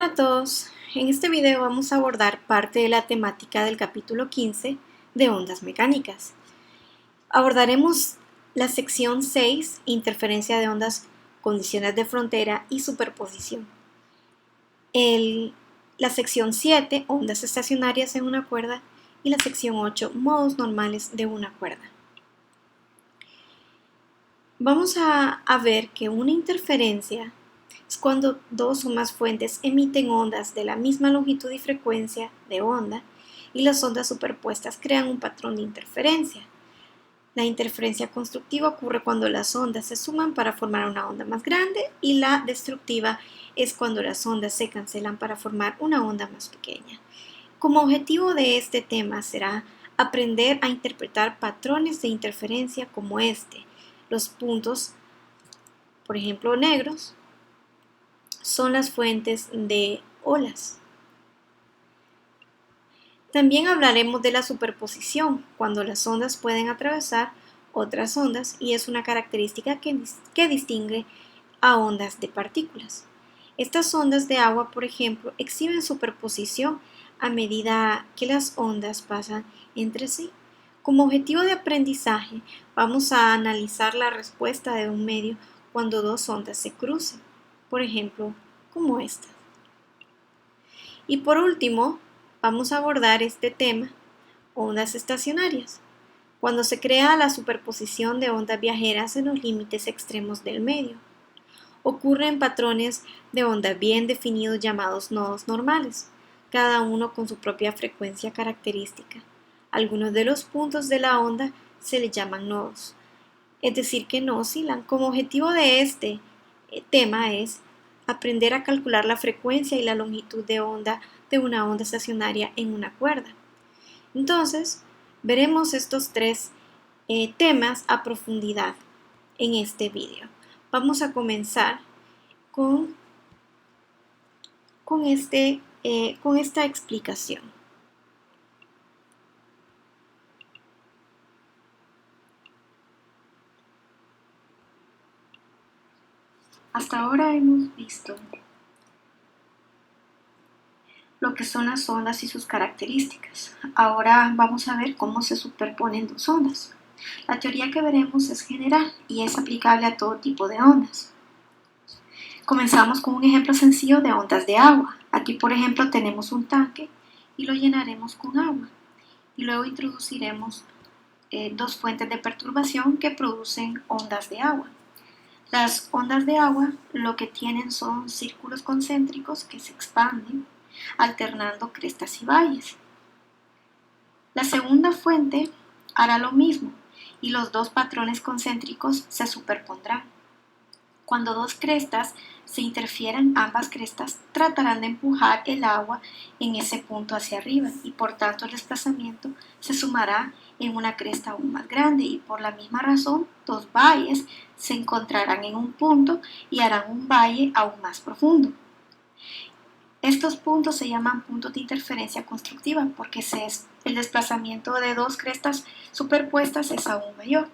Hola a todos, en este video vamos a abordar parte de la temática del capítulo 15 de ondas mecánicas. Abordaremos la sección 6, interferencia de ondas, condiciones de frontera y superposición. La sección 7, ondas estacionarias en una cuerda, y la sección 8, modos normales de una cuerda. Vamos a ver que una interferencia es cuando dos o más fuentes emiten ondas de la misma longitud y frecuencia de onda y las ondas superpuestas crean un patrón de interferencia. La interferencia constructiva ocurre cuando las ondas se suman para formar una onda más grande y la destructiva es cuando las ondas se cancelan para formar una onda más pequeña. Como objetivo de este tema será aprender a interpretar patrones de interferencia como este. Los puntos, por ejemplo, negros, son las fuentes de olas. También hablaremos de la superposición, cuando las ondas pueden atravesar otras ondas y es una característica que distingue a ondas de partículas. Estas ondas de agua, por ejemplo, exhiben superposición a medida que las ondas pasan entre sí. Como objetivo de aprendizaje, vamos a analizar la respuesta de un medio cuando dos ondas se crucen, por ejemplo, como esta. Y por último, vamos a abordar este tema, ondas estacionarias, cuando se crea la superposición de ondas viajeras en los límites extremos del medio. Ocurren patrones de ondas bien definidos llamados nodos normales, cada uno con su propia frecuencia característica. Algunos de los puntos de la onda se le llaman nodos, es decir, que no oscilan. Como objetivo de este tema es aprender a calcular la frecuencia y la longitud de onda de una onda estacionaria en una cuerda. Entonces, veremos estos tres temas a profundidad en este video. Vamos a comenzar con esta explicación. Hasta ahora hemos visto lo que son las ondas y sus características. Ahora vamos a ver cómo se superponen dos ondas. La teoría que veremos es general y es aplicable a todo tipo de ondas. Comenzamos con un ejemplo sencillo de ondas de agua. Aquí, por ejemplo, tenemos un tanque y lo llenaremos con agua. Y luego introduciremos dos fuentes de perturbación que producen ondas de agua. Las ondas de agua lo que tienen son círculos concéntricos que se expanden alternando crestas y valles. La segunda fuente hará lo mismo y los dos patrones concéntricos se superpondrán. Cuando dos crestas se interfieran, ambas crestas tratarán de empujar el agua en ese punto hacia arriba y por tanto el desplazamiento se sumará en una cresta aún más grande y por la misma razón dos valles se encontrarán en un punto y harán un valle aún más profundo. Estos puntos se llaman puntos de interferencia constructiva porque el desplazamiento de dos crestas superpuestas es aún mayor.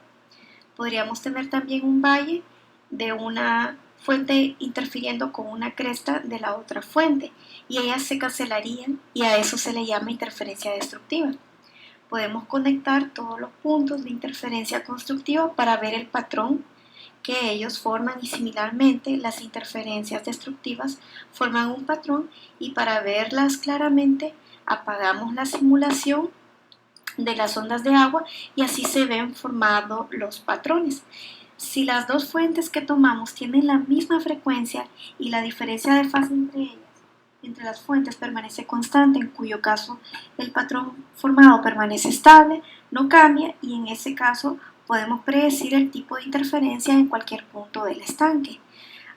Podríamos tener también un valle de una fuente interfiriendo con una cresta de la otra fuente y ellas se cancelarían y a eso se le llama interferencia destructiva. Podemos conectar todos los puntos de interferencia constructiva para ver el patrón que ellos forman y similarmente las interferencias destructivas forman un patrón y para verlas claramente apagamos la simulación de las ondas de agua y así se ven formados los patrones. Si las dos fuentes que tomamos tienen la misma frecuencia y la diferencia de fase entre las fuentes permanece constante, en cuyo caso el patrón formado permanece estable, no cambia y en ese caso podemos predecir el tipo de interferencia en cualquier punto del estanque.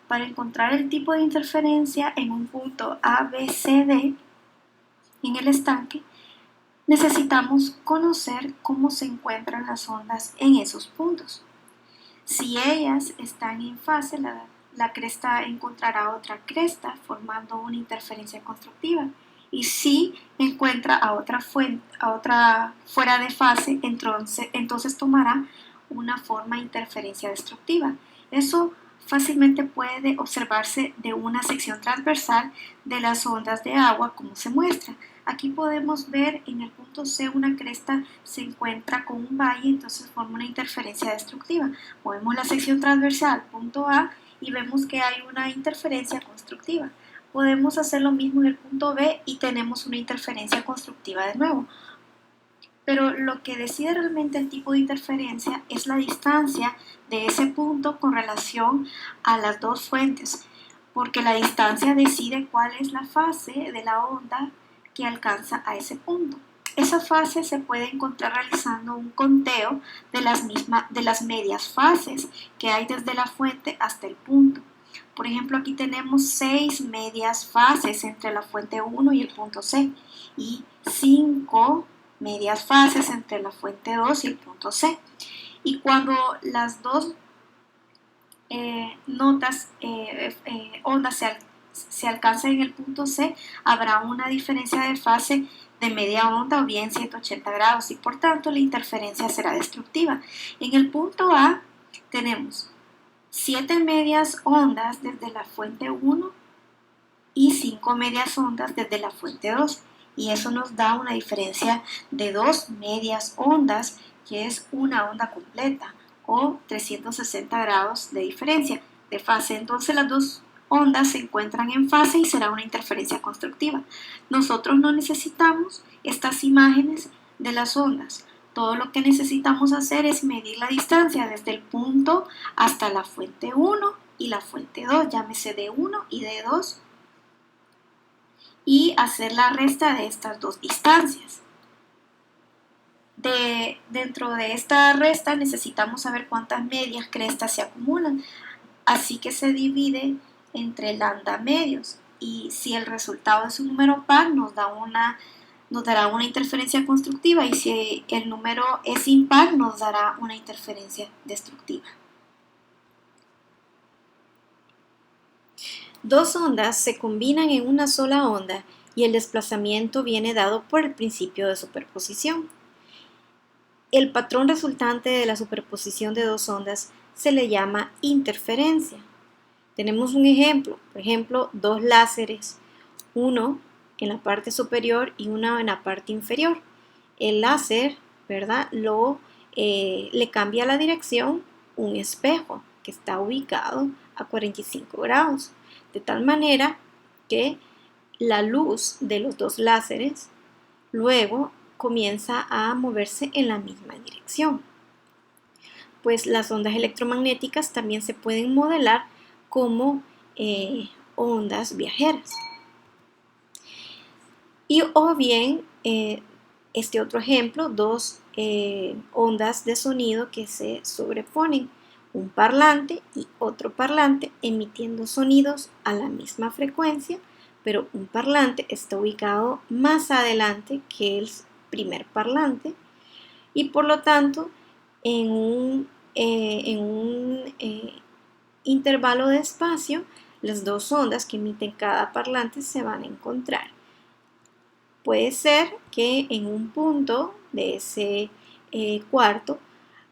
Para encontrar el tipo de interferencia en un punto A, B, C, D en el estanque, necesitamos conocer cómo se encuentran las ondas en esos puntos. Si ellas están en fase, la cresta encontrará otra cresta formando una interferencia constructiva. Y si encuentra a otra fuera de fase, entonces tomará una forma de interferencia destructiva. Eso fácilmente puede observarse de una sección transversal de las ondas de agua como se muestra. Aquí podemos ver en el punto C una cresta se encuentra con un valle, entonces forma una interferencia destructiva. Movemos la sección transversal, punto A, y vemos que hay una interferencia constructiva. Podemos hacer lo mismo en el punto B y tenemos una interferencia constructiva de nuevo. Pero lo que decide realmente el tipo de interferencia es la distancia de ese punto con relación a las dos fuentes, porque la distancia decide cuál es la fase de la onda que alcanza a ese punto. Esa fase se puede encontrar realizando un conteo de las medias fases que hay desde la fuente hasta el punto. Por ejemplo, aquí tenemos 6 medias fases entre la fuente 1 y el punto C y 5 medias fases entre la fuente 2 y el punto C. Y cuando las dos ondas se alcanzan en el punto C, habrá una diferencia de fase de media onda o bien 180 grados y por tanto la interferencia será destructiva. En el punto A tenemos 7 medias ondas desde la fuente 1 y 5 medias ondas desde la fuente 2 y eso nos da una diferencia de 2 medias ondas que es una onda completa o 360 grados de diferencia de fase. Entonces las dos ondas se encuentran en fase y será una interferencia constructiva. Nosotros no necesitamos estas imágenes de las ondas. Todo lo que necesitamos hacer es medir la distancia desde el punto hasta la fuente 1 y la fuente 2, llámese D1 y D2, y hacer la resta de estas dos distancias. Dentro de esta resta necesitamos saber cuántas medias crestas se acumulan, así que se divide entre lambda medios y si el resultado es un número par nos dará una interferencia constructiva y si el número es impar nos dará una interferencia destructiva. Dos ondas se combinan en una sola onda y el desplazamiento viene dado por el principio de superposición. El patrón resultante de la superposición de dos ondas se le llama interferencia. Tenemos un ejemplo, por ejemplo, dos láseres, uno en la parte superior y uno en la parte inferior. El láser, ¿verdad? Le cambia la dirección un espejo que está ubicado a 45 grados, de tal manera que la luz de los dos láseres luego comienza a moverse en la misma dirección. Pues las ondas electromagnéticas también se pueden modelar como ondas viajeras. Y o bien, este otro ejemplo, dos ondas de sonido que se sobreponen, un parlante y otro parlante emitiendo sonidos a la misma frecuencia, pero un parlante está ubicado más adelante que el primer parlante y por lo tanto en un intervalo de espacio las dos ondas que emiten cada parlante se van a encontrar. Puede ser que en un punto de ese cuarto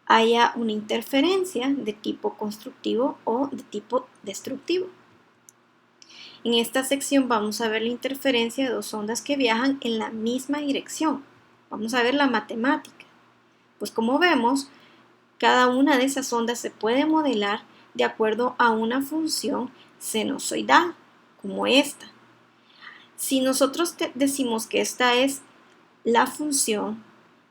haya una interferencia de tipo constructivo o de tipo destructivo. En esta sección vamos a ver la interferencia de dos ondas que viajan en la misma dirección. Vamos a ver la matemática. Pues como vemos, cada una de esas ondas se puede modelar de acuerdo a una función sinusoidal, como esta. Si nosotros decimos que esta es la función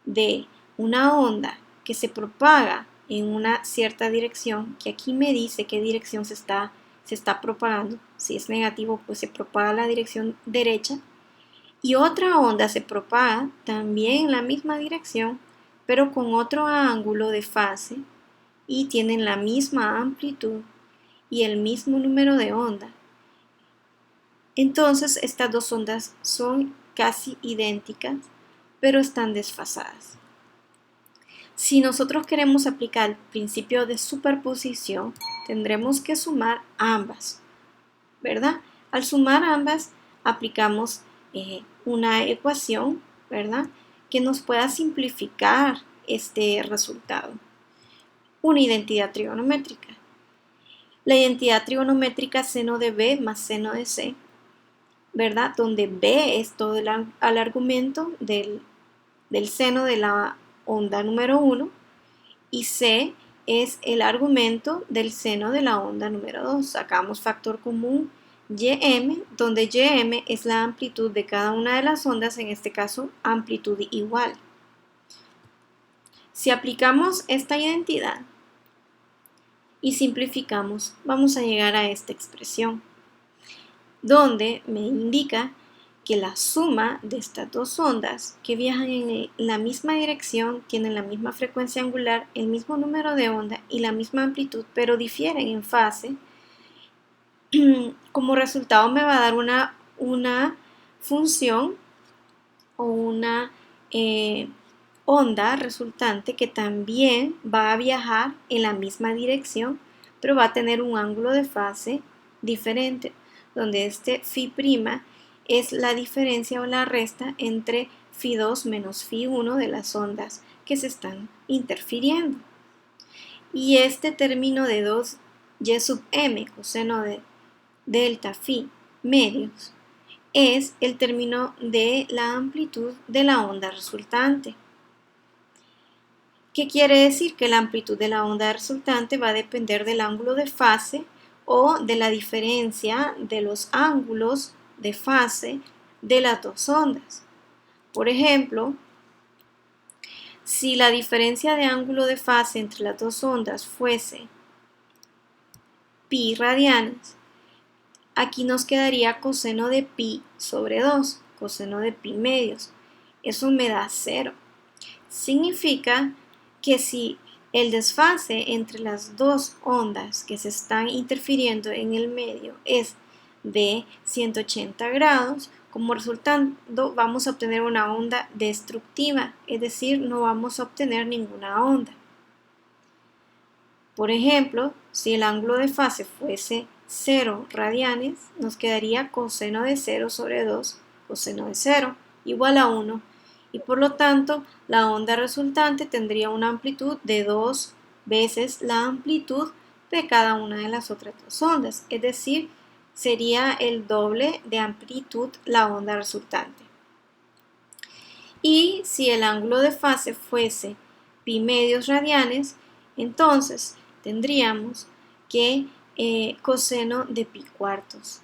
de una onda que se propaga en una cierta dirección, que aquí me dice qué dirección se está propagando, si es negativo pues se propaga la dirección derecha, y otra onda se propaga también en la misma dirección, pero con otro ángulo de fase y tienen la misma amplitud y el mismo número de onda. Entonces estas dos ondas son casi idénticas, pero están desfasadas. Si nosotros queremos aplicar el principio de superposición, tendremos que sumar ambas, ¿verdad? Al sumar ambas, aplicamos una ecuación, ¿verdad? Que nos pueda simplificar este resultado. Una identidad trigonométrica. la identidad trigonométrica seno de B más seno de C, ¿verdad? Donde B es todo el argumento del seno de la onda número 1 y C es el argumento del seno de la onda número 2. Sacamos factor común Ym, donde Ym es la amplitud de cada una de las ondas, en este caso amplitud igual. Si aplicamos esta identidad y simplificamos, vamos a llegar a esta expresión, donde me indica que la suma de estas dos ondas que viajan en la misma dirección tienen la misma frecuencia angular, el mismo número de onda y la misma amplitud, pero difieren en fase. Como resultado me va a dar una función o una onda resultante que también va a viajar en la misma dirección, pero va a tener un ángulo de fase diferente, donde este phi' es la diferencia o la resta entre phi2 menos phi1 de las ondas que se están interfiriendo. Y este término de 2y sub m coseno de delta phi medios es el término de la amplitud de la onda resultante. ¿Qué quiere decir? Que la amplitud de la onda resultante va a depender del ángulo de fase o de la diferencia de los ángulos de fase de las dos ondas. Por ejemplo, si la diferencia de ángulo de fase entre las dos ondas fuese pi radianes, aquí nos quedaría coseno de pi sobre 2, coseno de pi medios. Eso me da 0. Significa que si el desfase entre las dos ondas que se están interfiriendo en el medio es de 180 grados, como resultado vamos a obtener una onda destructiva, es decir, no vamos a obtener ninguna onda. Por ejemplo, si el ángulo de fase fuese 0 radianes, nos quedaría coseno de 0 sobre 2, coseno de 0, igual a 1. Y por lo tanto, la onda resultante tendría una amplitud de 2 veces la amplitud de cada una de las otras dos ondas, es decir, sería el doble de amplitud la onda resultante. Y si el ángulo de fase fuese pi medios radianes, entonces tendríamos que coseno de pi cuartos.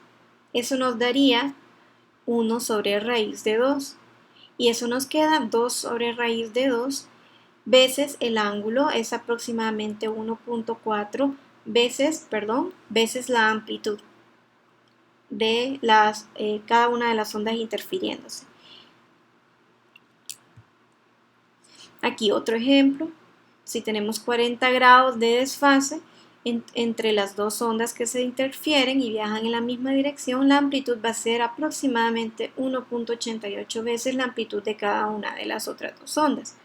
Eso nos daría 1 sobre raíz de 2. Y eso nos queda 2 sobre raíz de 2 veces el ángulo, es aproximadamente 1.4 veces la amplitud de cada una de las ondas interfiriéndose. Aquí otro ejemplo, si tenemos 40 grados de desfase entre las dos ondas que se interfieren y viajan en la misma dirección, la amplitud va a ser aproximadamente 1.88 veces la amplitud de cada una de las otras dos ondas.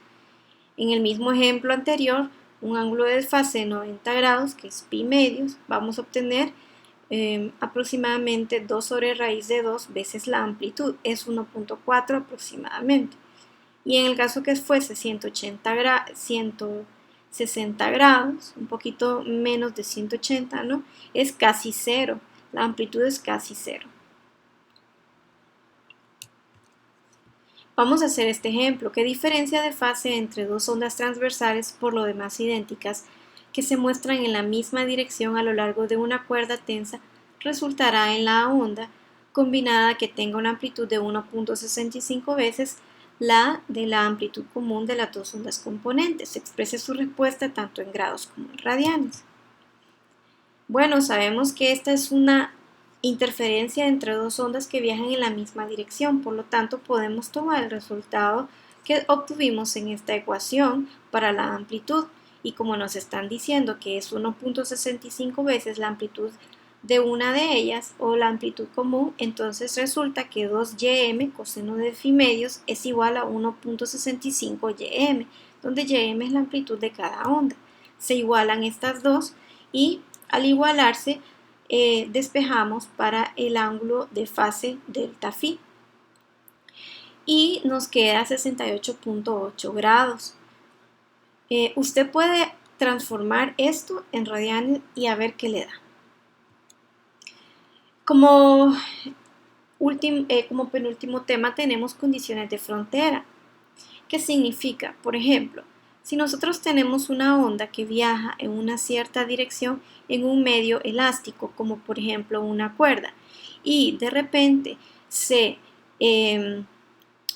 En el mismo ejemplo anterior, un ángulo de desfase de 90 grados, que es pi medios, vamos a obtener aproximadamente 2 sobre raíz de 2 veces la amplitud, es 1.4 aproximadamente. Y en el caso que fuese 160 grados, un poquito menos de 180, ¿no? Es casi 0, la amplitud es casi 0. Vamos a hacer este ejemplo. ¿Qué diferencia de fase entre dos ondas transversales, por lo demás idénticas, que se muestran en la misma dirección a lo largo de una cuerda tensa, resultará en la onda combinada que tenga una amplitud de 1.65 veces la de la amplitud común de las dos ondas componentes? Exprese su respuesta tanto en grados como en radianes. Bueno, sabemos que esta es una interferencia entre dos ondas que viajan en la misma dirección, por lo tanto podemos tomar el resultado que obtuvimos en esta ecuación para la amplitud, y como nos están diciendo que es 1.65 veces la amplitud de una de ellas o la amplitud común, entonces resulta que 2ym coseno de phi medios es igual a 1.65 ym, donde ym es la amplitud de cada onda. Se igualan estas dos y al igualarse despejamos para el ángulo de fase delta phi y nos queda 68.8 grados. Usted puede transformar esto en radianes y a ver qué le da. Como, como penúltimo tema tenemos condiciones de frontera. ¿Qué significa? Por ejemplo, si nosotros tenemos una onda que viaja en una cierta dirección en un medio elástico, como por ejemplo una cuerda, y de repente se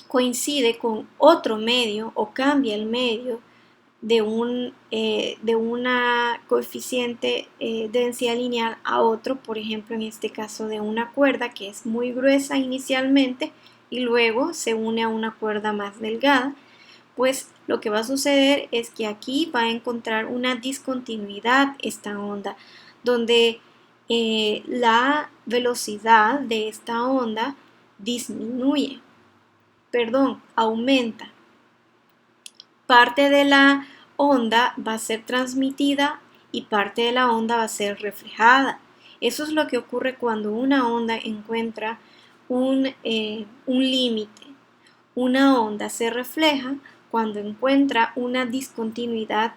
coincide con otro medio o cambia el medio de una coeficiente densidad lineal a otro, por ejemplo en este caso de una cuerda que es muy gruesa inicialmente y luego se une a una cuerda más delgada, pues lo que va a suceder es que aquí va a encontrar una discontinuidad esta onda, donde la velocidad de esta onda aumenta. Parte de la onda va a ser transmitida y parte de la onda va a ser reflejada. Eso es lo que ocurre cuando una onda encuentra un límite. Una onda se refleja cuando encuentra una discontinuidad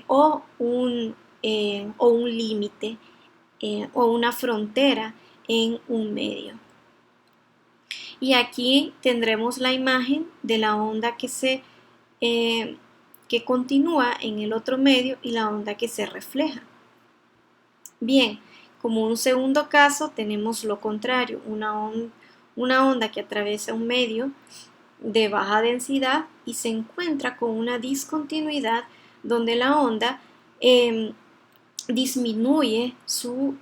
o un límite o una frontera en un medio. Y aquí tendremos la imagen de la onda que continúa en el otro medio y la onda que se refleja. Bien, como un segundo caso tenemos lo contrario, una onda que atraviesa un medio de baja densidad y se encuentra con una discontinuidad donde la onda disminuye su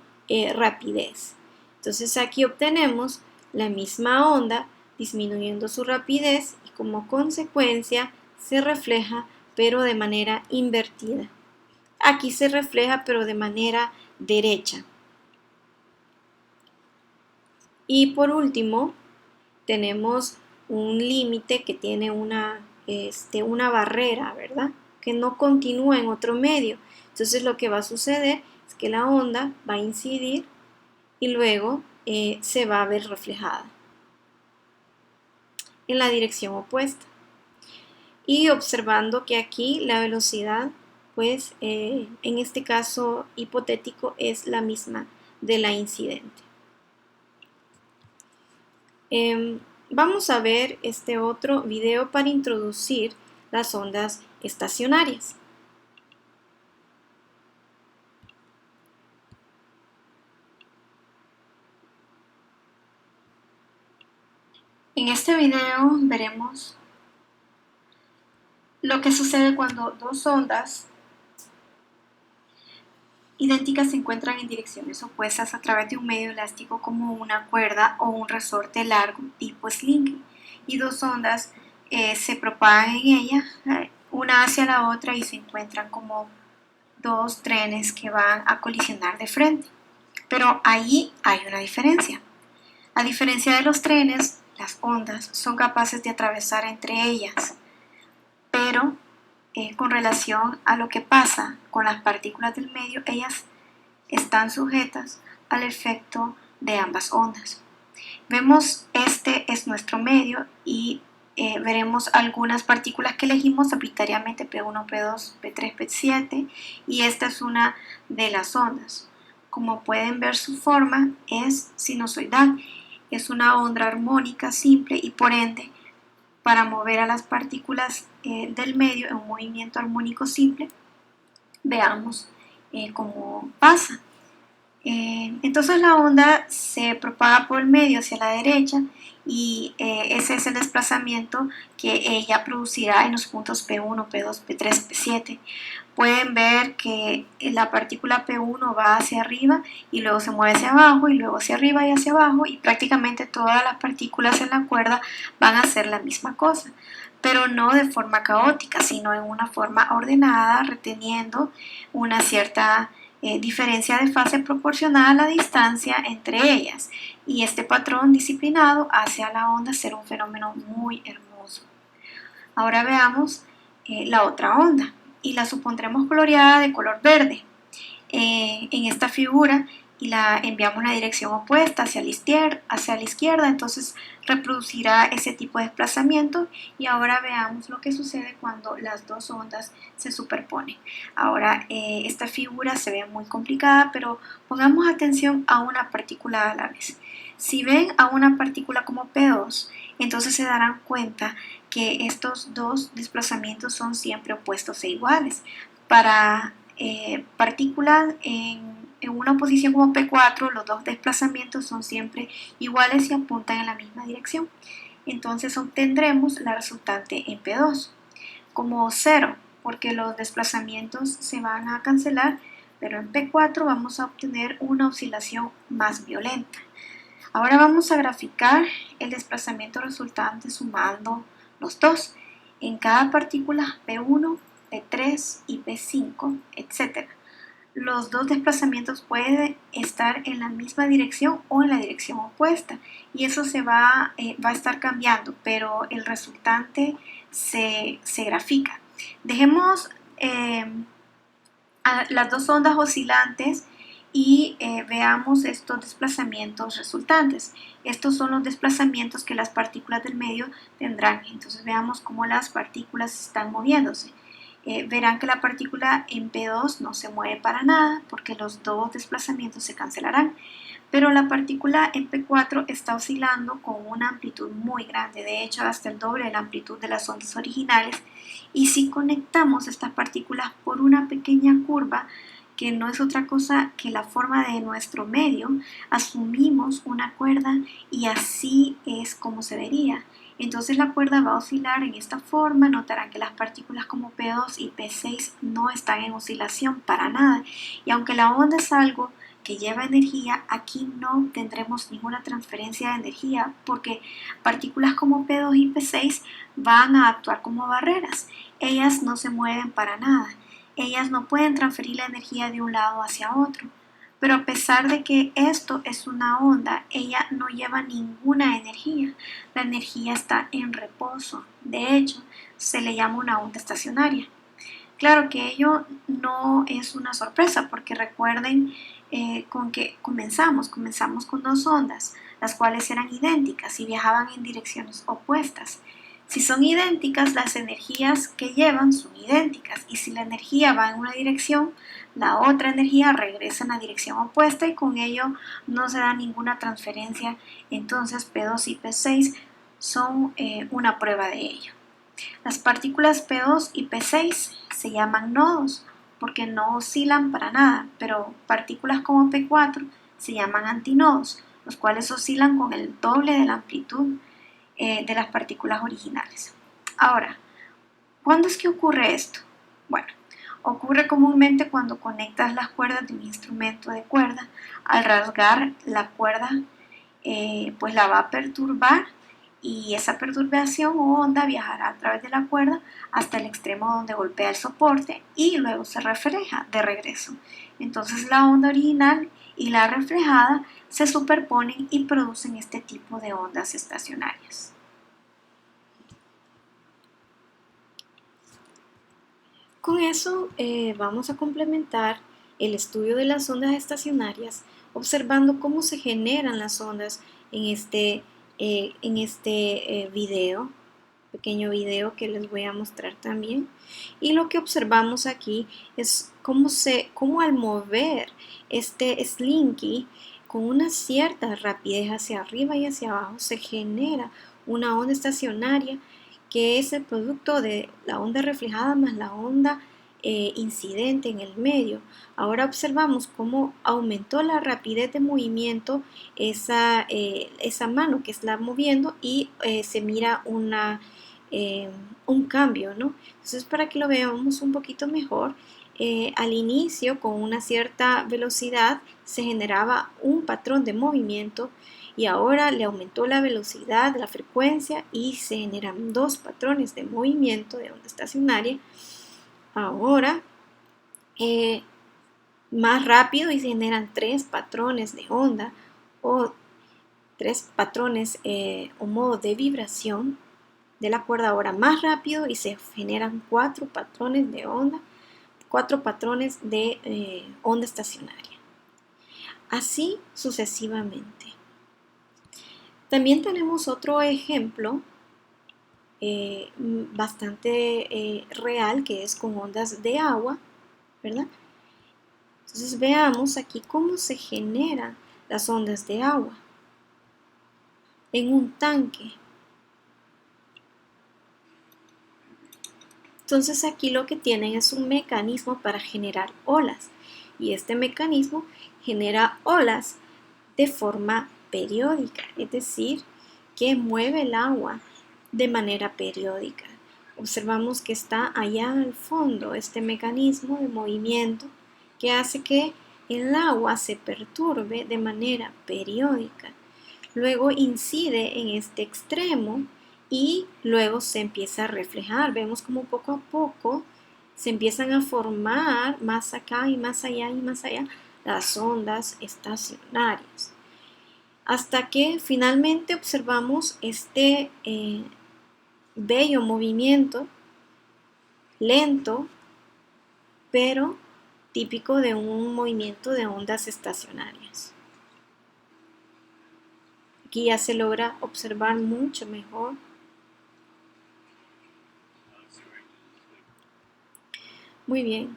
rapidez. Entonces aquí obtenemos la misma onda disminuyendo su rapidez y como consecuencia se refleja pero de manera invertida. Aquí se refleja pero de manera derecha. Y por último tenemos un límite que tiene una barrera, ¿verdad? Que no continúa en otro medio. Entonces lo que va a suceder es que la onda va a incidir y luego se va a ver reflejada en la dirección opuesta. Y observando que aquí la velocidad, pues en este caso hipotético, es la misma de la incidente. Vamos a ver este otro video para introducir las ondas estacionarias. En este video veremos lo que sucede cuando dos ondas idénticas se encuentran en direcciones opuestas a través de un medio elástico como una cuerda o un resorte largo tipo sling, y dos ondas se propagan en ella, una hacia la otra, y se encuentran como dos trenes que van a colisionar de frente. Pero ahí hay una diferencia. A diferencia de los trenes, las ondas son capaces de atravesar entre ellas, pero con relación a lo que pasa con las partículas del medio, ellas están sujetas al efecto de ambas ondas. Vemos, este es nuestro medio y veremos algunas partículas que elegimos arbitrariamente, P1, P2, P3, P7, y esta es una de las ondas. Como pueden ver, su forma es sinusoidal, es una onda armónica simple y por ende, para mover a las partículas del medio en un movimiento armónico simple, veamos cómo pasa. Entonces la onda se propaga por el medio hacia la derecha y ese es el desplazamiento que ella producirá en los puntos P1, P2, P3, P7. Pueden ver que la partícula P1 va hacia arriba y luego se mueve hacia abajo y luego hacia arriba y hacia abajo, y prácticamente todas las partículas en la cuerda van a hacer la misma cosa, pero no de forma caótica, sino en una forma ordenada, reteniendo una cierta diferencia de fase proporcional a la distancia entre ellas, y este patrón disciplinado hace a la onda ser un fenómeno muy hermoso. Ahora veamos la otra onda y la supondremos coloreada de color verde. En esta figura y la enviamos en la dirección opuesta hacia la izquierda, entonces reproducirá ese tipo de desplazamiento. Y ahora veamos lo que sucede cuando las dos ondas se superponen. Ahora esta figura se ve muy complicada, pero pongamos atención a una partícula a la vez. Si ven a una partícula como P2, entonces se darán cuenta que estos dos desplazamientos son siempre opuestos e iguales. Para partículas en una posición como P4, los dos desplazamientos son siempre iguales y apuntan en la misma dirección. Entonces obtendremos la resultante en P2 como 0, porque los desplazamientos se van a cancelar, pero en P4 vamos a obtener una oscilación más violenta. Ahora vamos a graficar el desplazamiento resultante sumando los dos en cada partícula P1, P3 y P5, etc. Los dos desplazamientos pueden estar en la misma dirección o en la dirección opuesta, y eso se va a estar cambiando, pero el resultante se grafica. Dejemos a las dos ondas oscilantes y veamos estos desplazamientos resultantes. Estos son los desplazamientos que las partículas del medio tendrán. Entonces veamos cómo las partículas están moviéndose. Verán que la partícula en P2 no se mueve para nada porque los dos desplazamientos se cancelarán, pero la partícula en P4 está oscilando con una amplitud muy grande, de hecho hasta el doble de la amplitud de las ondas originales. Y si conectamos estas partículas por una pequeña curva, que no es otra cosa que la forma de nuestro medio, asumimos una cuerda y así es como se vería. Entonces la cuerda va a oscilar en esta forma. Notarán que las partículas como P2 y P6 no están en oscilación para nada, y aunque la onda es algo que lleva energía, aquí no tendremos ninguna transferencia de energía porque partículas como P2 y P6 van a actuar como barreras. Ellas no se mueven para nada. Ellas no pueden transferir la energía de un lado hacia otro. Pero a pesar de que esto es una onda, ella no lleva ninguna energía. La energía está en reposo. De hecho, se le llama una onda estacionaria. Claro que ello no es una sorpresa porque recuerden con que comenzamos con dos ondas, las cuales eran idénticas y viajaban en direcciones opuestas. Si son idénticas, las energías que llevan son idénticas, y si la energía va en una dirección, la otra energía regresa en la dirección opuesta y con ello no se da ninguna transferencia. Entonces P2 y P6 son una prueba de ello. Las partículas P2 y P6 se llaman nodos porque no oscilan para nada, pero partículas como P4 se llaman antinodos, los cuales oscilan con el doble de la amplitud de las partículas originales. Ahora, ¿cuándo es que ocurre esto? Bueno, ocurre comúnmente cuando conectas las cuerdas de un instrumento de cuerda. Al rasgar la cuerda, pues la va a perturbar, y esa perturbación o onda viajará a través de la cuerda hasta el extremo donde golpea el soporte y luego se refleja de regreso. Entonces la onda original y la reflejada se superponen y producen este tipo de ondas estacionarias. Con eso vamos a complementar el estudio de las ondas estacionarias observando cómo se generan las ondas en este video, pequeño video que les voy a mostrar también. Y lo que observamos aquí es cómo al mover este slinky con una cierta rapidez hacia arriba y hacia abajo se genera una onda estacionaria que es el producto de la onda reflejada más la onda incidente en el medio. Ahora observamos cómo aumentó la rapidez de movimiento esa mano que está moviendo y se mira un cambio, ¿no? Entonces, para que lo veamos un poquito mejor, al inicio con una cierta velocidad se generaba un patrón de movimiento, y ahora le aumentó la velocidad, la frecuencia, y se generan dos patrones de movimiento de onda estacionaria. Ahora más rápido y se generan tres patrones de onda o tres patrones o modo de vibración de la cuerda, ahora más rápido, y se generan cuatro patrones de onda, cuatro patrones de onda estacionaria. así sucesivamente. También tenemos otro ejemplo bastante real, que es con ondas de agua, ¿verdad? Entonces veamos aquí cómo se generan las ondas de agua en un tanque. Entonces aquí lo que tienen es un mecanismo para generar olas, y este mecanismo genera olas de forma periódica, es decir, que mueve el agua de manera periódica. Observamos que está allá al fondo este mecanismo de movimiento que hace que el agua se perturbe de manera periódica. Luego incide en este extremo y luego se empieza a reflejar. Vemos como poco a poco se empiezan a formar más acá y más allá y más allá las ondas estacionarias. Hasta que finalmente observamos este bello movimiento lento, pero típico de un movimiento de ondas estacionarias. Aquí ya se logra observar mucho mejor. Muy bien.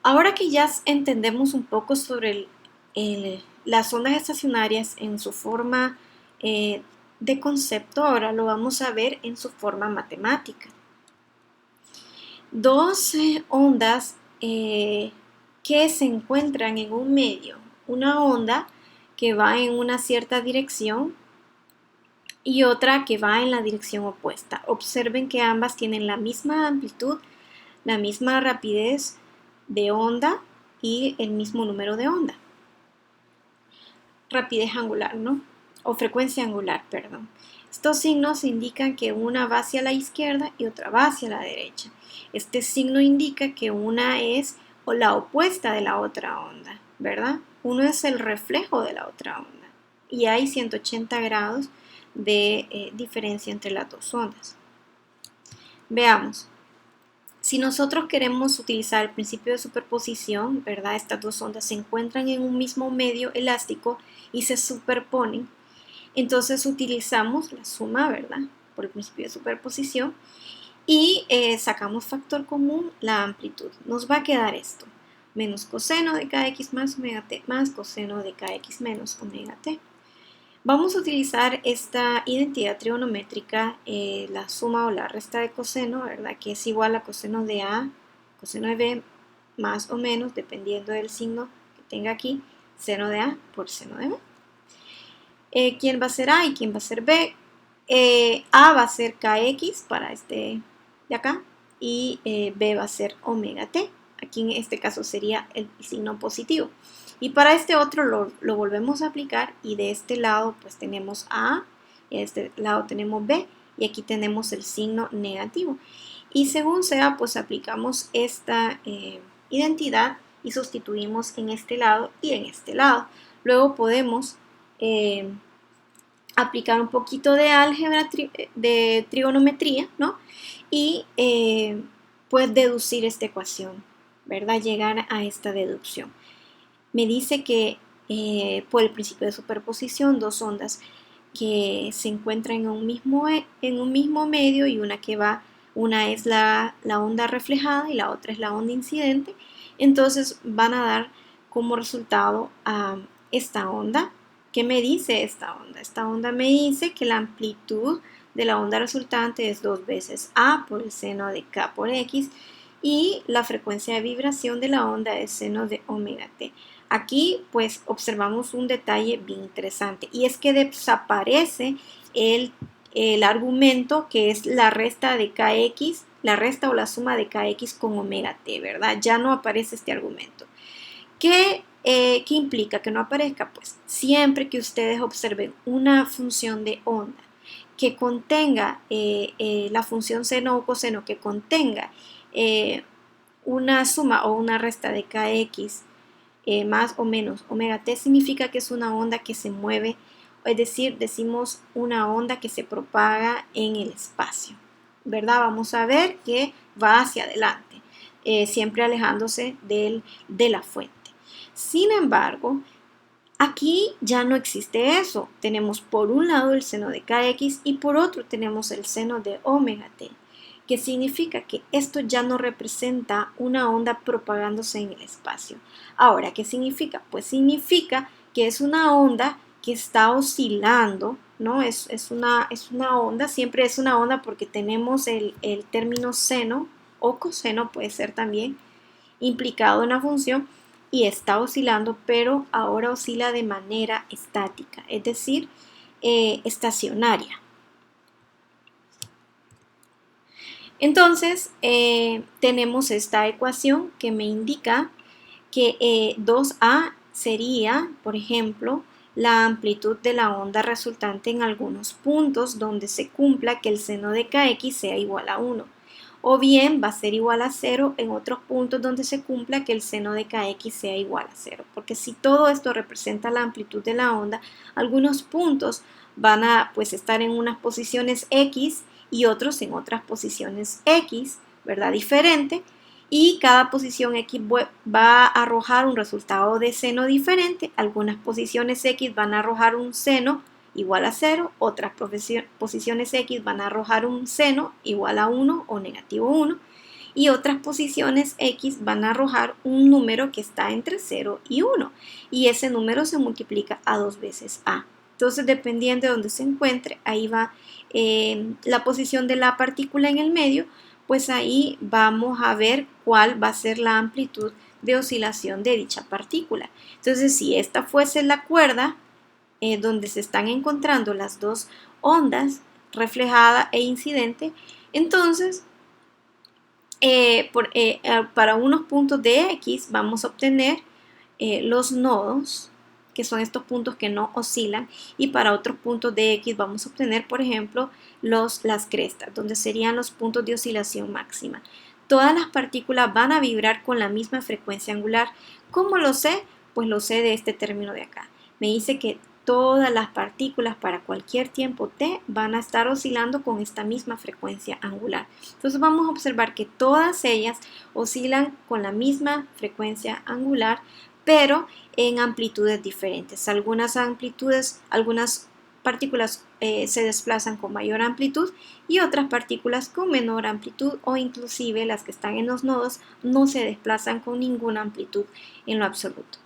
Ahora que ya entendemos un poco sobre las ondas estacionarias en su forma de concepto, ahora lo vamos a ver en su forma matemática. Dos ondas que se encuentran en un medio. Una onda que va en una cierta dirección y otra que va en la dirección opuesta. Observen que ambas tienen la misma amplitud, la misma rapidez de onda y el mismo número de onda. Rapidez angular, ¿no? O frecuencia angular, perdón. Estos signos indican que una va hacia la izquierda y otra va hacia la derecha. Este signo indica que una es la opuesta de la otra onda, ¿verdad? Uno es el reflejo de la otra onda. Y hay 180 grados de diferencia entre las dos ondas. Veamos. Si nosotros queremos utilizar el principio de superposición, ¿verdad? Estas dos ondas se encuentran en un mismo medio elástico y se superponen. Entonces utilizamos la suma, ¿verdad? Por el principio de superposición y sacamos factor común, la amplitud. Nos va a quedar esto, menos coseno de kx más omega t más coseno de kx menos omega t. Vamos a utilizar esta identidad trigonométrica, la suma o la resta de coseno, ¿verdad? Que es igual a coseno de A, coseno de B, más o menos, dependiendo del signo que tenga aquí, seno de A por seno de B. ¿Quién va a ser A y quién va a ser B? A va a ser kx para este de acá y B va a ser omega t. Aquí en este caso sería el signo positivo. Y para este otro lo volvemos a aplicar y de este lado pues tenemos A, y de este lado tenemos B y aquí tenemos el signo negativo. Y según sea pues aplicamos esta identidad y sustituimos en este lado y en este lado. Luego podemos aplicar un poquito de álgebra de trigonometría, ¿no? Y pues deducir esta ecuación, ¿verdad? Llegar a esta deducción. Me dice que por el principio de superposición, dos ondas que se encuentran en un mismo medio y una es la onda reflejada y la otra es la onda incidente, entonces van a dar como resultado a esta onda. ¿Qué me dice esta onda? Esta onda me dice que la amplitud de la onda resultante es 2 veces A por el seno de K por X y la frecuencia de vibración de la onda es seno de omega t. Aquí pues observamos un detalle bien interesante y es que desaparece el argumento que es la resta de kx, la resta o la suma de kx con omega t, ¿verdad? Ya no aparece este argumento. ¿Qué implica que no aparezca? Pues siempre que ustedes observen una función de onda que contenga la función seno o coseno, que contenga una suma o una resta de kx más o menos omega t, significa que es una onda que se mueve, es decir, decimos una onda que se propaga en el espacio, ¿verdad? Vamos a ver que va hacia adelante. siempre alejándose de la fuente. Sin embargo, aquí ya no existe eso. Tenemos por un lado el seno de kx y por otro tenemos el seno de omega t, que significa que esto ya no representa una onda propagándose en el espacio. Ahora, ¿qué significa? Pues significa que es una onda que está oscilando, ¿no? Es una onda, siempre es una onda porque tenemos el término seno o coseno, puede ser también, implicado en la función, y está oscilando, pero ahora oscila de manera estática, es decir, estacionaria. Entonces, tenemos esta ecuación que me indica que 2A sería, por ejemplo, la amplitud de la onda resultante en algunos puntos donde se cumpla que el seno de kx sea igual a 1. O bien va a ser igual a 0 en otros puntos donde se cumpla que el seno de kx sea igual a 0. Porque si todo esto representa la amplitud de la onda, algunos puntos van a estar en unas posiciones x y otros en otras posiciones x, ¿verdad? Diferente. Y cada posición x va a arrojar un resultado de seno diferente. Algunas posiciones x van a arrojar un seno igual a 0, otras posiciones x van a arrojar un seno igual a 1 o negativo 1, y otras posiciones x van a arrojar un número que está entre 0 y 1, y ese número se multiplica a 2 veces a. Entonces, dependiendo de donde se encuentre, ahí va la posición de la partícula en el medio, pues ahí vamos a ver cuál va a ser la amplitud de oscilación de dicha partícula. Entonces, si esta fuese la cuerda, donde se están encontrando las dos ondas, reflejada e incidente, entonces para unos puntos de X vamos a obtener los nodos, que son estos puntos que no oscilan, y para otros puntos de X vamos a obtener, por ejemplo, las crestas, donde serían los puntos de oscilación máxima. Todas las partículas van a vibrar con la misma frecuencia angular. ¿Cómo lo sé? Pues lo sé de este término de acá. Me dice que todas las partículas para cualquier tiempo t van a estar oscilando con esta misma frecuencia angular. Entonces vamos a observar que todas ellas oscilan con la misma frecuencia angular, pero en amplitudes diferentes. Algunas partículas se desplazan con mayor amplitud y otras partículas con menor amplitud, o inclusive las que están en los nodos no se desplazan con ninguna amplitud en lo absoluto.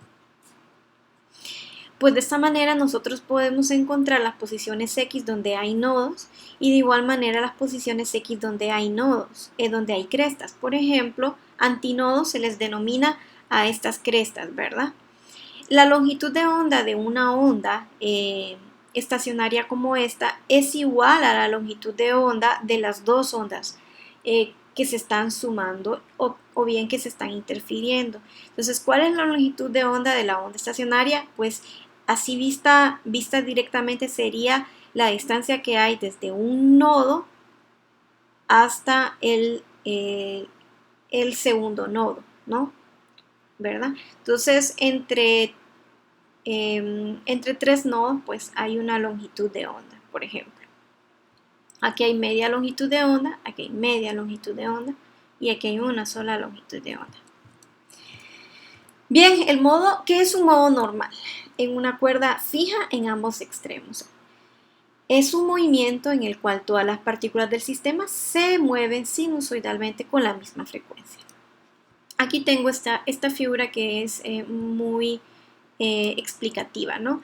Pues de esta manera nosotros podemos encontrar las posiciones X donde hay nodos y de igual manera las posiciones X donde hay nodos, donde hay crestas. Por ejemplo, antinodos se les denomina a estas crestas, ¿verdad? La longitud de onda de una onda estacionaria como esta es igual a la longitud de onda de las dos ondas que se están sumando o bien que se están interfiriendo. Entonces, ¿cuál es la longitud de onda de la onda estacionaria? Pues así vista directamente sería la distancia que hay desde un nodo hasta el segundo nodo, ¿no? ¿Verdad? Entonces, entre tres nodos, pues hay una longitud de onda, por ejemplo. Aquí hay media longitud de onda, aquí hay media longitud de onda y aquí hay una sola longitud de onda. Bien, ¿qué es un modo normal? En una cuerda fija en ambos extremos. Es un movimiento en el cual todas las partículas del sistema se mueven sinusoidalmente con la misma frecuencia. Aquí tengo esta figura que es muy explicativa, ¿no?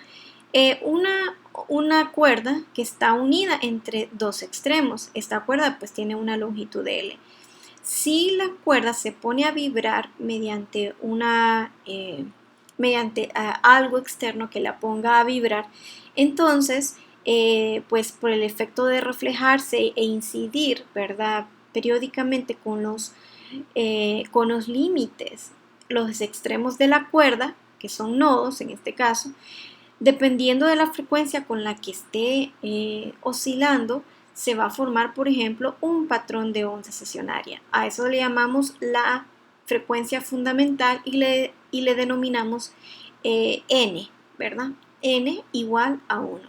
Una cuerda que está unida entre dos extremos. Esta cuerda pues tiene una longitud L. Si la cuerda se pone a vibrar mediante algo externo que la ponga a vibrar, entonces pues por el efecto de reflejarse e incidir, ¿verdad?, periódicamente con los límites, los extremos de la cuerda, que son nodos en este caso, dependiendo de la frecuencia con la que esté oscilando, se va a formar, por ejemplo, un patrón de onda estacionaria. A eso le llamamos la frecuencia fundamental y le denominamos n, ¿verdad? N igual a 1.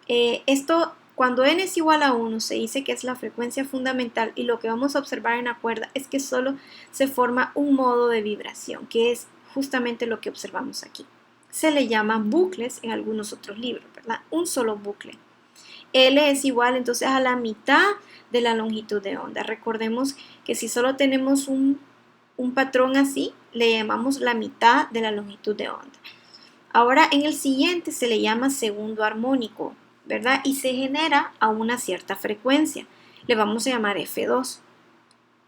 Esto Cuando n es igual a 1 se dice que es la frecuencia fundamental y lo que vamos a observar en la cuerda es que solo se forma un modo de vibración, que es justamente lo que observamos aquí. Se le llaman bucles en algunos otros libros, ¿verdad? Un solo bucle. L es igual entonces a la mitad de la longitud de onda. Recordemos que si solo tenemos un patrón así, le llamamos la mitad de la longitud de onda. Ahora en el siguiente se le llama segundo armónico, ¿verdad? Y se genera a una cierta frecuencia. Le vamos a llamar F2.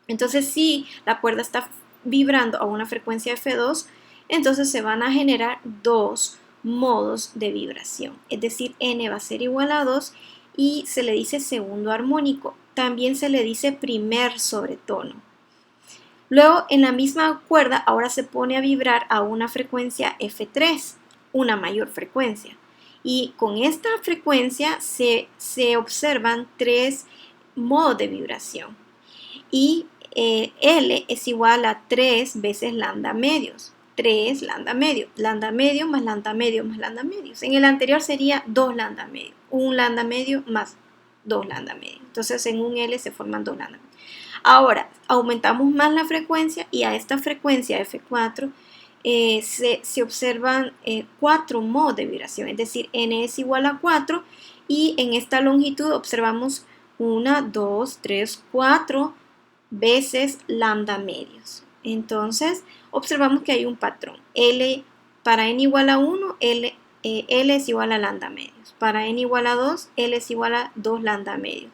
Entonces, si la cuerda está vibrando a una frecuencia F2, entonces se van a generar dos modos de vibración. Es decir, N va a ser igual a 2 y se le dice segundo armónico. También se le dice primer sobretono. Luego, en la misma cuerda, ahora se pone a vibrar a una frecuencia F3, una mayor frecuencia. Y con esta frecuencia se observan tres modos de vibración. Y L es igual a 3 veces lambda medios. 3 lambda medio. Lambda medio más lambda medio más lambda medios. En el anterior sería 2 lambda medio. Un lambda medio más 2 lambda medio. Entonces en un L se forman 2 lambda medios. Ahora, aumentamos más la frecuencia y a esta frecuencia F4 se observan 4 modos de vibración, es decir, N es igual a 4 y en esta longitud observamos 1, 2, 3, 4 veces lambda medios. Entonces, observamos que hay un patrón. L para n igual a 1, L es igual a lambda medios. Para n igual a 2, L es igual a 2 lambda medios.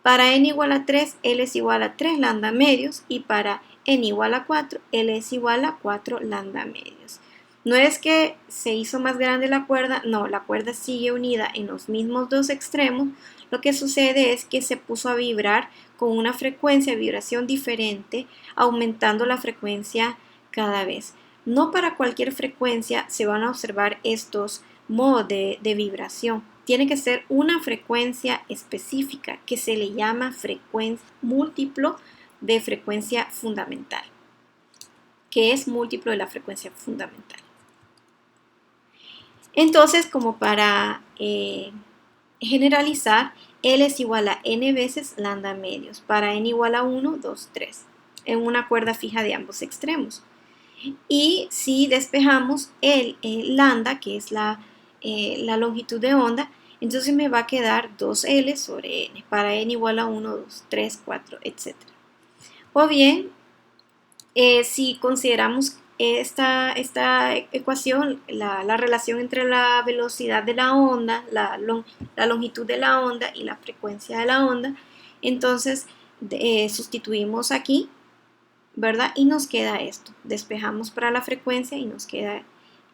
Para n igual a 3, L es igual a 3 lambda medios y para n igual a 4, L es igual a 4 lambda medios. No es que se hizo más grande la cuerda, no, la cuerda sigue unida en los mismos dos extremos. Lo que sucede es que se puso a vibrar con una frecuencia de vibración diferente, aumentando la frecuencia cada vez. No para cualquier frecuencia se van a observar estos modos de vibración. Tiene que ser una frecuencia específica que se le llama frecuencia múltiplo de frecuencia fundamental, que es múltiplo de la frecuencia fundamental. Entonces, como para generalizar, L es igual a n veces lambda medios. Para n igual a 1, 2, 3, en una cuerda fija de ambos extremos. Y si despejamos el lambda, que es la longitud de onda, entonces me va a quedar 2L sobre N, para N igual a 1, 2, 3, 4, etc. O bien, si consideramos esta ecuación, la relación entre la velocidad de la onda, la longitud de la onda y la frecuencia de la onda, entonces sustituimos aquí, ¿verdad? Y nos queda esto. Despejamos para la frecuencia y nos queda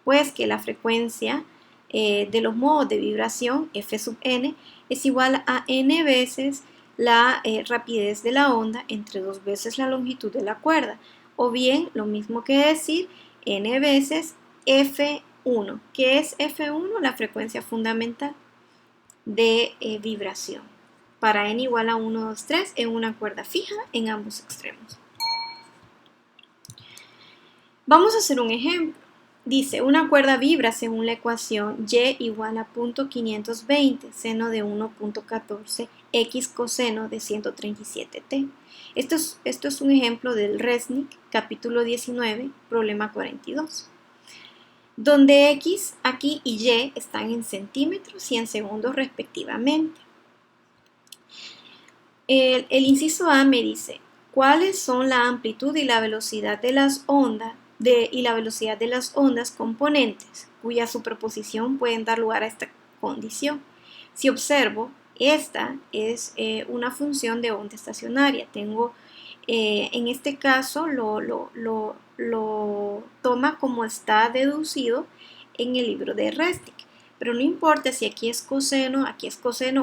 pues que la frecuencia de los modos de vibración f sub n es igual a n veces la rapidez de la onda entre 2 veces la longitud de la cuerda, o bien lo mismo que decir n veces f1. ¿Qué es f1? La frecuencia fundamental de vibración para n igual a 1, 2, 3 en una cuerda fija en ambos extremos. Vamos a hacer un ejemplo. Dice, una cuerda vibra según la ecuación y igual a 0.520 seno de 1.14 x coseno de 137t. Esto es un ejemplo del Resnick, capítulo 19, problema 42, donde x aquí y y están en centímetros y en segundos respectivamente. El inciso A me dice, ¿cuáles son la amplitud y la velocidad de las ondas componentes cuya superposición pueden dar lugar a esta condición? Si observo, esta es una función de onda estacionaria. Tengo, en este caso, lo toma como está deducido en el libro de Resnick. Pero no importa si aquí es coseno,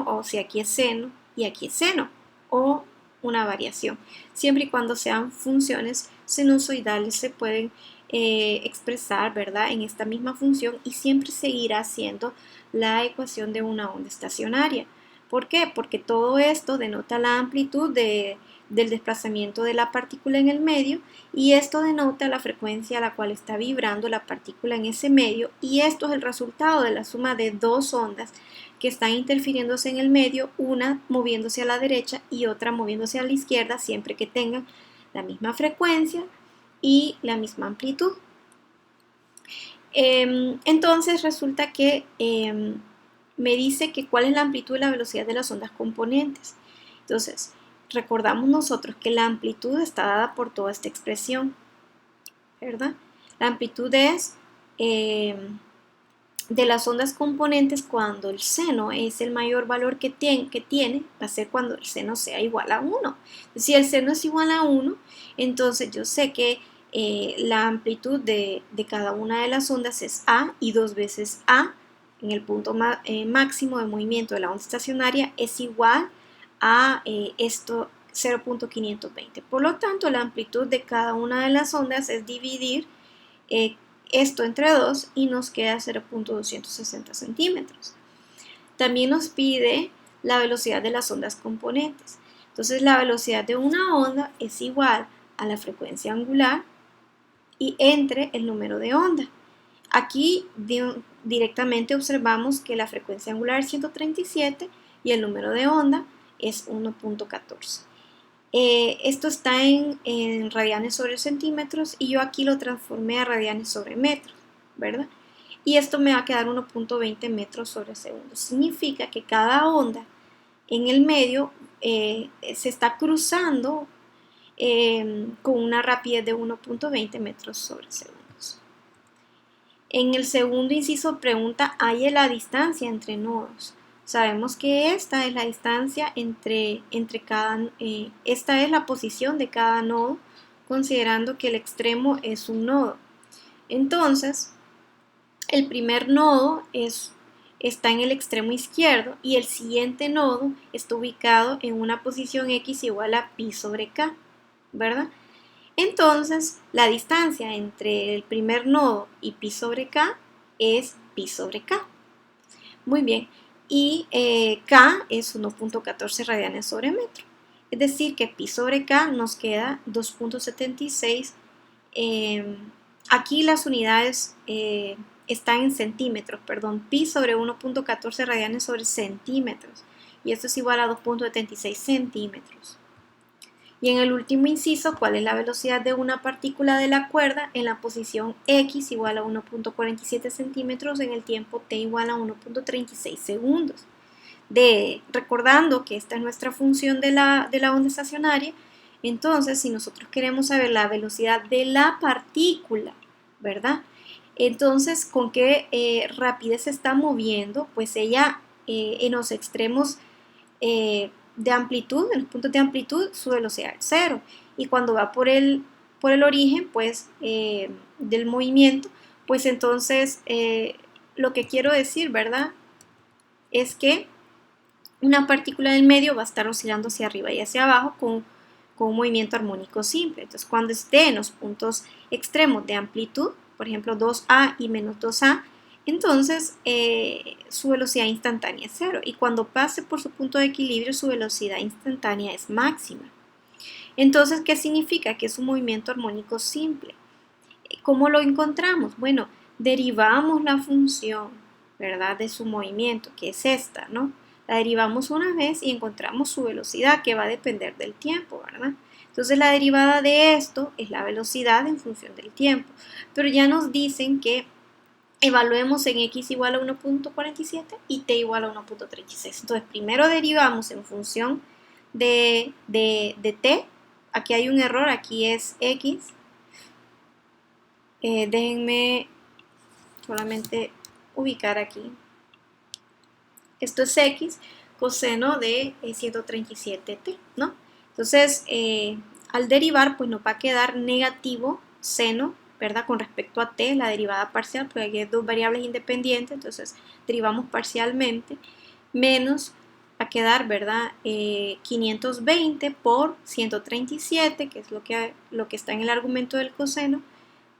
o si aquí es seno y aquí es seno, o una variación. Siempre y cuando sean funciones sinusoidales se pueden expresar, ¿verdad?, en esta misma función y siempre seguirá siendo la ecuación de una onda estacionaria. ¿Por qué? Porque todo esto denota la amplitud del desplazamiento de la partícula en el medio y esto denota la frecuencia a la cual está vibrando la partícula en ese medio y esto es el resultado de la suma de dos ondas que están interfiriéndose en el medio, una moviéndose a la derecha y otra moviéndose a la izquierda siempre que tengan la misma frecuencia y la misma amplitud. Entonces resulta que me dice que cuál es la amplitud y la velocidad de las ondas componentes. Entonces, recordamos nosotros que la amplitud está dada por toda esta expresión, ¿verdad? La amplitud es de las ondas componentes cuando el seno es el mayor valor que tiene, va a ser cuando el seno sea igual a 1. Si el seno es igual a 1, entonces yo sé que la amplitud de cada una de las ondas es A y 2 veces A en el punto máximo de movimiento de la onda estacionaria es igual a esto 0.520. Por lo tanto, la amplitud de cada una de las ondas es dividir esto entre 2 y nos queda 0.260 centímetros. También nos pide la velocidad de las ondas componentes. Entonces, la velocidad de una onda es igual a la frecuencia angular y entre el número de onda. Aquí directamente observamos que la frecuencia angular es 137 y el número de onda es 1.14. Esto está en radianes sobre centímetros y yo aquí lo transformé a radianes sobre metros, ¿verdad? Y esto me va a quedar 1.20 metros sobre segundo. Significa que cada onda en el medio se está cruzando con una rapidez de 1.20 metros sobre segundos. En el segundo inciso pregunta, ¿hay la distancia entre nodos? Sabemos que esta es la distancia entre cada, esta es la posición de cada nodo, considerando que el extremo es un nodo. Entonces, el primer nodo está en el extremo izquierdo y el siguiente nodo está ubicado en una posición x igual a pi sobre k, ¿verdad? Entonces, la distancia entre el primer nodo y pi sobre k es pi sobre k. Muy bien, y k es 1.14 radianes sobre metro. Es decir, que pi sobre k nos queda 2.76. Aquí las unidades están en centímetros, perdón, pi sobre 1.14 radianes sobre centímetros. Y esto es igual a 2.76 centímetros. Y en el último inciso, ¿cuál es la velocidad de una partícula de la cuerda en la posición x igual a 1.47 centímetros en el tiempo t igual a 1.36 segundos? Recordando que esta es nuestra función de la onda estacionaria, entonces si nosotros queremos saber la velocidad de la partícula, ¿verdad? Entonces, ¿con qué rapidez se está moviendo? Pues ella en los extremos de amplitud, en los puntos de amplitud, su velocidad es 0. Y cuando va por el origen, pues, del movimiento, pues entonces, lo que quiero decir, ¿verdad? Es que una partícula del medio va a estar oscilando hacia arriba y hacia abajo con un movimiento armónico simple. Entonces, cuando esté en los puntos extremos de amplitud, por ejemplo, 2a y menos 2a, entonces su velocidad instantánea es 0 y cuando pase por su punto de equilibrio su velocidad instantánea es máxima. Entonces, ¿qué significa? Que es un movimiento armónico simple. ¿Cómo lo encontramos? Bueno, derivamos la función, ¿verdad? De su movimiento, que es esta, ¿no? La derivamos una vez y encontramos su velocidad, que va a depender del tiempo, ¿verdad? Entonces la derivada de esto es la velocidad en función del tiempo. Pero ya nos dicen que evaluemos en x igual a 1.47 y t igual a 1.36. Entonces primero derivamos en función de t. Aquí hay un error, aquí es x. Déjenme solamente ubicar aquí. Esto es x coseno de 137t, ¿no? Entonces, al derivar, pues nos va a quedar negativo seno, ¿verdad? Con respecto a t, la derivada parcial, porque aquí hay dos variables independientes, entonces derivamos parcialmente, menos va a quedar, ¿verdad? 520 por 137, que es lo que está en el argumento del coseno,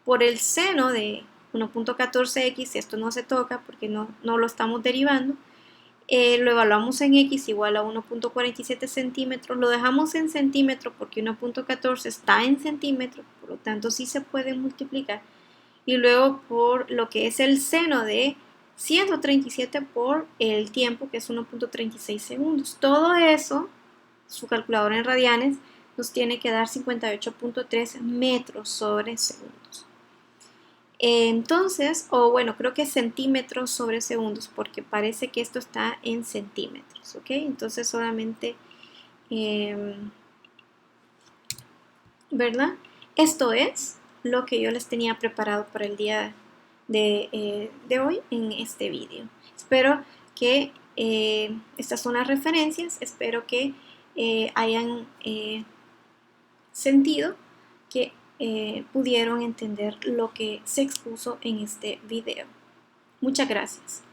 por el seno de 1.14x, esto no se toca porque no lo estamos derivando, Lo evaluamos en X igual a 1.47 centímetros, lo dejamos en centímetros porque 1.14 está en centímetros, por lo tanto sí se puede multiplicar, y luego por lo que es el seno de 137 por el tiempo, que es 1.36 segundos. Todo eso, su calculadora en radianes, nos tiene que dar 58.3 metros sobre segundos. Entonces, o bueno, creo que centímetros sobre segundos, porque parece que esto está en centímetros, ¿ok? Entonces solamente, ¿verdad? Esto es lo que yo les tenía preparado para el día de hoy en este vídeo. Espero que estas son las referencias, espero que hayan sentido, que pudieron entender lo que se expuso en este video. Muchas gracias.